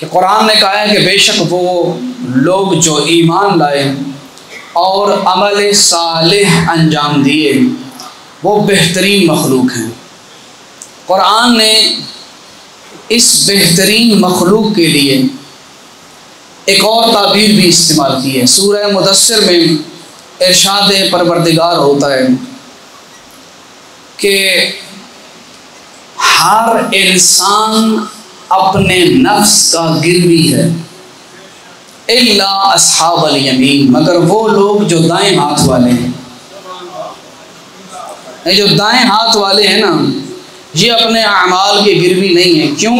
कि कुरान ने कहा है कि बेशक वो लोग जो ईमान लाए और अमल सालेह अंजाम दिए वो बेहतरीन मखलूक हैं। कुरान ने इस बेहतरीन मखलूक के लिए एक और ताबीर भी इस्तेमाल की है। सूरह मुदस्सिर में इरशाद परवरदिगार होता है कि हर इंसान अपने नफ्स का गिरवी है इल्ला अस्हाबल यमीन, मगर वो लोग जो दाएं हाथ वाले हैं। ये जो दाएं हाथ वाले हैं ना, ये अपने अमाल के गिरवी नहीं है। क्यों?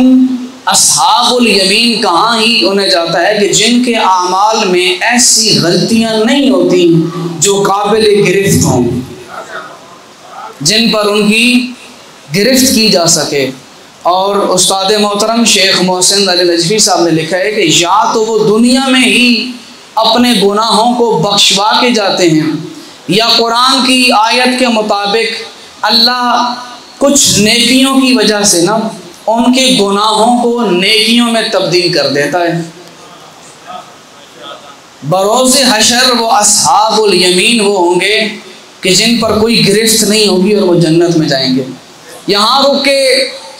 अस्हाबुल यमीन कहाँ ही उन्हें जाता है कि जिनके आमाल में ऐसी गलतियां नहीं होती जो काबिल गिरफ्त हों, जिन पर उनकी गिरफ्त की जा सके। और उस्ताद मोहतरम शेख मोहसिन अली नजफी साहब ने लिखा है कि या तो वो दुनिया में ही अपने गुनाहों को बख्शवा के जाते हैं, या कुरान की आयत के मुताबिक अल्लाह कुछ नेकियों की वजह से ना उनके गुनाहों को नेकियों में तब्दील कर देता है। बरोज़े हशर वो अस्हाबुल यमीन वो होंगे कि जिन पर कोई गिरफ्त नहीं होगी और वो जन्नत में जाएंगे। यहाँ रुक के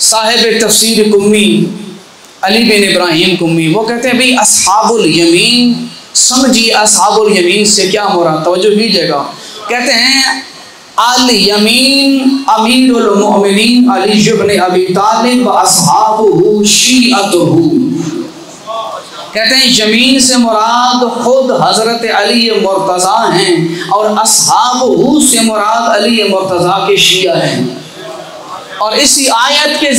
साहिब तफसीर कुम्मी अली बिन इब्राहिम कुम्मी वो कहते हैं भाई अस्हाबुल यमीन समझिए, अस्हाबुल यमीन से क्या मुराद, तवज्जो कीजिएगा। कहते हैं अल यमीन अमीरुल मोमिनीन अली इब्न अबी तालिब व अस्हाबुहु शिअतुहु। कहते हैं यमीन से मुराद खुद हजरत अली मुर्तज़ा हैं और अस्हाबुहु से मुराद अली मुर्तज़ा के शिया हैं। और इसी आयत के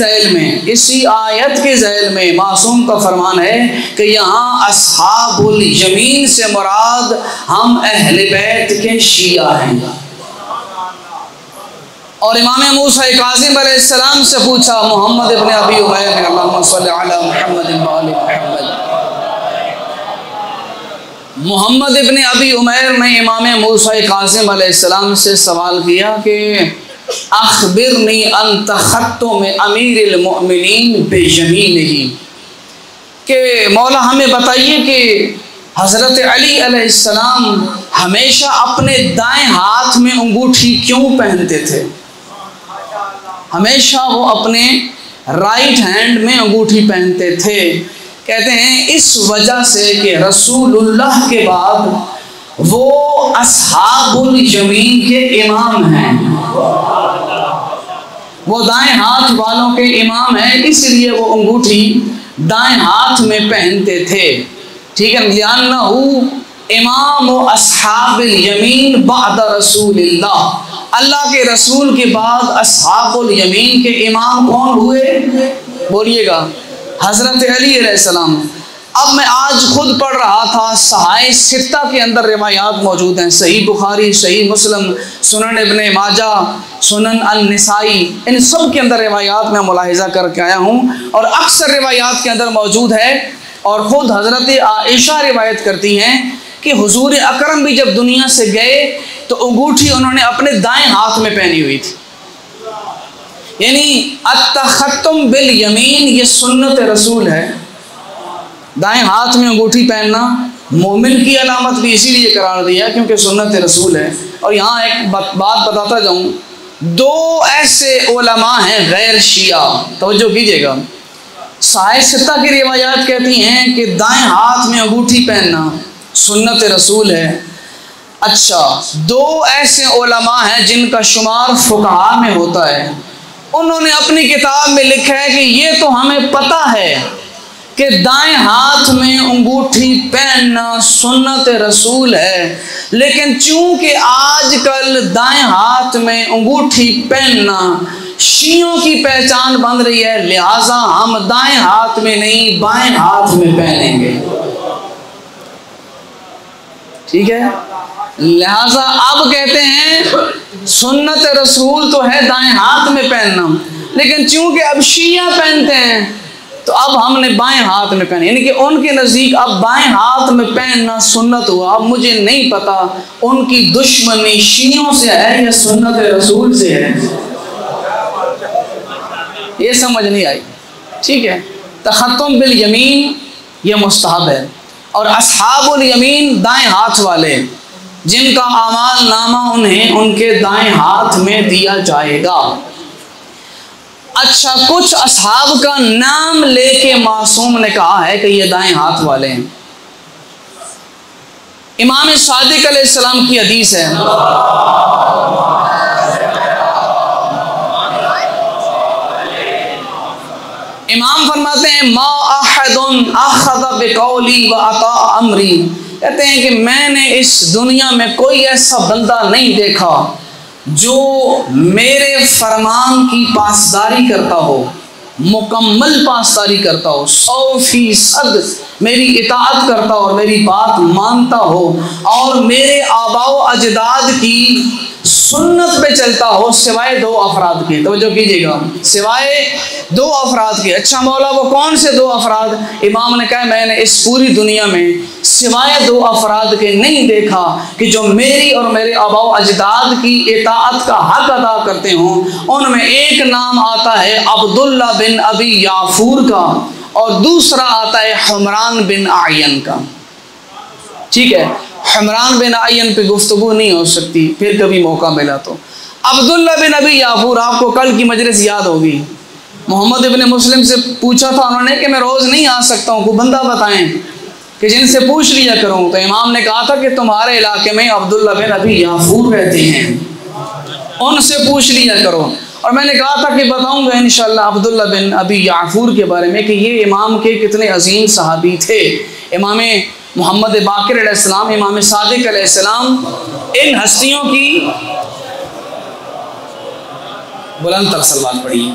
ज़ैल में मासूम का फरमान है कि यहाँ अस्हाबुल यमीन से मुराद हम अहले बैत के शिया हैं। और इमाम मूसा काज़िम अलैहिस्सलाम से पूछा मोहम्मद इब्न अबी उमैर ने, अल्लाहुम्मा सल्लि अला मुहम्मद व आलि मुहम्मद, मोहम्मद इब्न अबी उमैर ने इमाम मूसा काज़िम अलैहिस्सलाम से सवाल किया कि अखबिरनी अन तखत्तुम अमीरुल मोमिनीन बियमीनिही, कि मौला हमें बताइए कि हज़रत अली अलैहिस्सलाम हमेशा अपने दाएं हाथ में अंगूठी क्यों पहनते थे? हमेशा वो अपने राइट हैंड में अंगूठी पहनते थे। कहते हैं इस वजह से कि रसूलुल्लाह के बाद वो अस्हाबुल यमीन के इमाम हैं, वो दाएं हाथ वालों के इमाम हैं, इसलिए वो अंगूठी दाएं हाथ में पहनते थे। ठीक है, लिअन्नहु इमाम अस्हाबुल यमीन बाद रसूलिल्लाह, अल्लाह के रसूल के बाद अस्हाबुल यमीन के इमाम कौन हुए? बोलिएगा, हज़रत अली अलैहिस्सलाम। अब मैं आज खुद पढ़ रहा था, सहाय सित्ता के अंदर रिवायात मौजूद हैं, सही बुखारी, सही मुस्लिम, सुनन इब्ने माजा, सुनन अन-निसाई, इन सब के अंदर रिवायात मैं मुलाहिज़ा करके आया हूँ और अक्सर रिवायात के अंदर मौजूद है। और ख़ुद हज़रत आयशा रिवायत करती हैं कि हुजूर अकरम भी जब दुनिया से गए तो अंगूठी उन्होंने अपने दाएं हाथ में पहनी हुई थी। यानी अत्तखत्तुम बिल यमीन ये सुन्नत रसूल है, दाएं हाथ में अंगूठी पहनना मोमिन की अलामत भी इसीलिए करार दिया क्योंकि सुन्नत रसूल है। और यहाँ एक बात बताता जाऊँ, दो ऐसे उलमा हैं गैर शिया, तवज्जो कीजिएगा। साहिह सित्ता की रिवायात कहती हैं कि दाएं हाथ में अंगूठी पहनना सुन्नत रसूल है। अच्छा, दो ऐसे उलमा हैं जिनका शुमार फुक़हा में होता है, उन्होंने अपनी किताब में लिखा है कि ये तो हमें पता है कि दाएं हाथ में अंगूठी पहनना सुन्नत रसूल है, लेकिन चूंकि आजकल दाएं हाथ में अंगूठी पहनना शियों की पहचान बन रही है, लिहाजा हम दाएं हाथ में नहीं बाएं हाथ में पहनेंगे। ठीक है, लिहाजा अब कहते हैं सुन्नत रसूल तो है दाएं हाथ में पहनना, लेकिन चूंकि अब शिया पहनते हैं तो अब हमने बाएं हाथ में पहने, यानी कि उनके नज़दीक अब बाएं हाथ में पहनना सुन्नत हुआ। अब मुझे नहीं पता उनकी दुश्मनी शियों से है या सुन्नत रसूल से है, ये समझ नहीं आई। ठीक है, तखत्तुम बिल यमीन ये मुस्तहब है। और अस्हाबुल यमीन दाएं हाथ वाले, जिनका आमाल नामा उन्हें उनके दाएं हाथ में दिया जाएगा। अच्छा, कुछ असहाब का नाम लेके मासूम ने कहा है कि ये दाएं हाथ वाले हैं। इमाम सादिक अलैहिस्सलाम की हदीस है, इमाम फरमाते हैं मा अहदुन अखज़ बिक़ौली व अता अमरी, कहते हैं कि मैंने इस दुनिया में कोई ऐसा बंदा नहीं देखा जो मेरे फरमान की पासदारी करता हो, मुकम्मल पासदारी करता हो, 100% मेरी इताअत करता हो और मेरी बात मानता हो और मेरे आबाओ अजदाद की सुन्नत पे चलता हो, सिवाय 2 अफराद के। तवज्जो कीजिएगा, सिवाय 2 अफराद के। अच्छा मौला, वो कौन से 2 अफराद? इमाम ने कहा मैंने इस पूरी दुनिया में सिवाय 2 अफराद के नहीं देखा कि जो मेरी और मेरे आबाओ अजदाद की इताअत का हक अदा करते हों। उनमें एक नाम आता है अब्दुल्ला बिन अबी याफूर का और दूसरा आता है हमरान बिन आयन का। ठीक है, हमरान बिन आयन पे गुफ्तगू नहीं हो सकती, फिर कभी मौका मिला तो। अब्दुल्ला बिन अबी याफूर, आपको कल की मजलिस याद होगी, मोहम्मद इब्न मुस्लिम से पूछा था उन्होंने कि मैं रोज़ नहीं आ सकता हूँ, कोई बंदा बताएं कि जिनसे पूछ लिया करूँ। तो इमाम ने कहा था कि तुम्हारे इलाके में अब्दुल्ला बिन अबी याफूर रहते हैं, उनसे पूछ लिया करो। और मैंने कहा था कि बताऊंगा इंशाअल्लाह अब्दुल्ला बिन अबी याफूर के बारे में कि ये इमाम के कितने अजीम सहाबी थे। इमाम मोहम्मद बाकिर अलैहिस्सलाम, इमाम सादिक अलैहिस्सलाम, इन हस्तियों की बुलंद तर सलवात पढ़िए।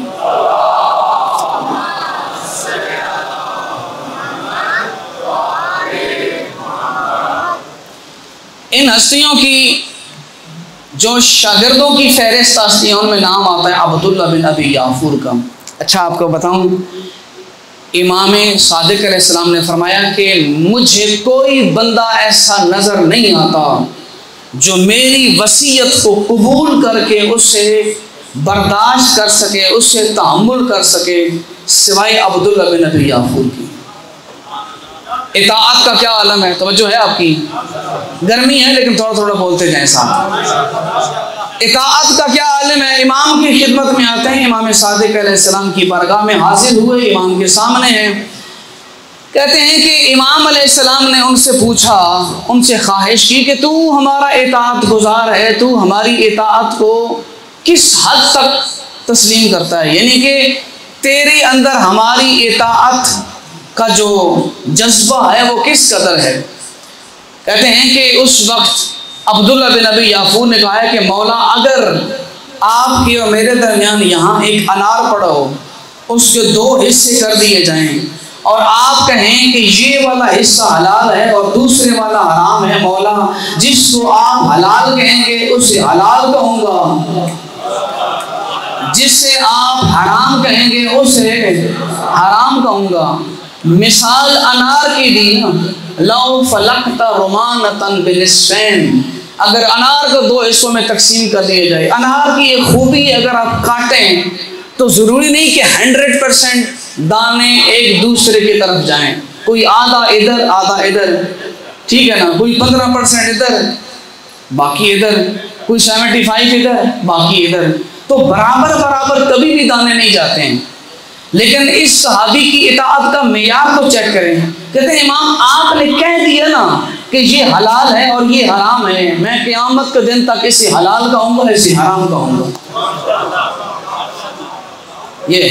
इन हस्तियों की जो शागिर्दों की फहरिस्त आती है उनमें नाम आता है अब्दुल्ला बिन अबी याफूर का। अच्छा आपको बताऊं, इमाम सादिक अलैहिस्सलाम ने फरमाया कि मुझे कोई बंदा ऐसा नज़र नहीं आता जो मेरी वसीयत को कबूल करके उससे बर्दाश्त कर सके, उससे तहम्मुल कर सके, सिवाय अब्दुल्ला बिन अबी याफूर की। इताअत का क्या आलम है, तवज्जो है आपकी? गर्मी है लेकिन थोड़ा थोड़ा बोलते जाएं साथ। इताअत का क्या आलम है? इमाम की खिदमत में आते हैं, इमाम सादिक अलैहिस्सलाम की बारगाह में हाजिर हुए, इमाम के सामने हैं। कहते हैं कि इमाम अलैहिस्सलाम ने उनसे पूछा, उनसे ख्वाहिश की कि तू हमारा इताअत गुजार है, तू हमारी इताअत को किस हद तक तस्लीम करता है, यानी कि तेरे अंदर हमारी इताअत का जो जज्बा है वो किस कदर है। कहते हैं कि उस वक्त अब्दुल्ला बिन अबी याफूर ने कहा है कि मौला, अगर आपके और मेरे दरमियान यहाँ एक अनार पड़ा हो, उसके 2 हिस्से कर दिए जाएं और आप कहें कि ये वाला हिस्सा हलाल है और दूसरे वाला हराम है, मौला जिसको आप हलाल कहेंगे उसे हलाल कहूँगा, जिससे आप हराम कहेंगे उसे हराम कहूँगा। मिसाल अनार की दी ना, लौ फलकता रुमानतन बिनिस्फैन, अगर अनार को 2 हिस्सों में तकसीम कर दिया जाए, अनार की एक खूबी अगर आप काटें तो ज़रूरी नहीं कि 100% दाने एक दूसरे की तरफ जाएं, कोई आधा इधर आधा इधर, ठीक है ना, कोई 15% इधर बाकी इधर, कोई 75 इधर बाकी इधर, तो बराबर बराबर कभी भी दाने नहीं जाते हैं। लेकिन इस सहाबी की इताअत का मेयार तो चेक करें। कहते हैं इमाम आपने कह दिया ना कि ये हलाल है और ये हराम है, मैं क़यामत के दिन तक इसे हलाल कहूँगा, इसे हराम कहूँगा। ये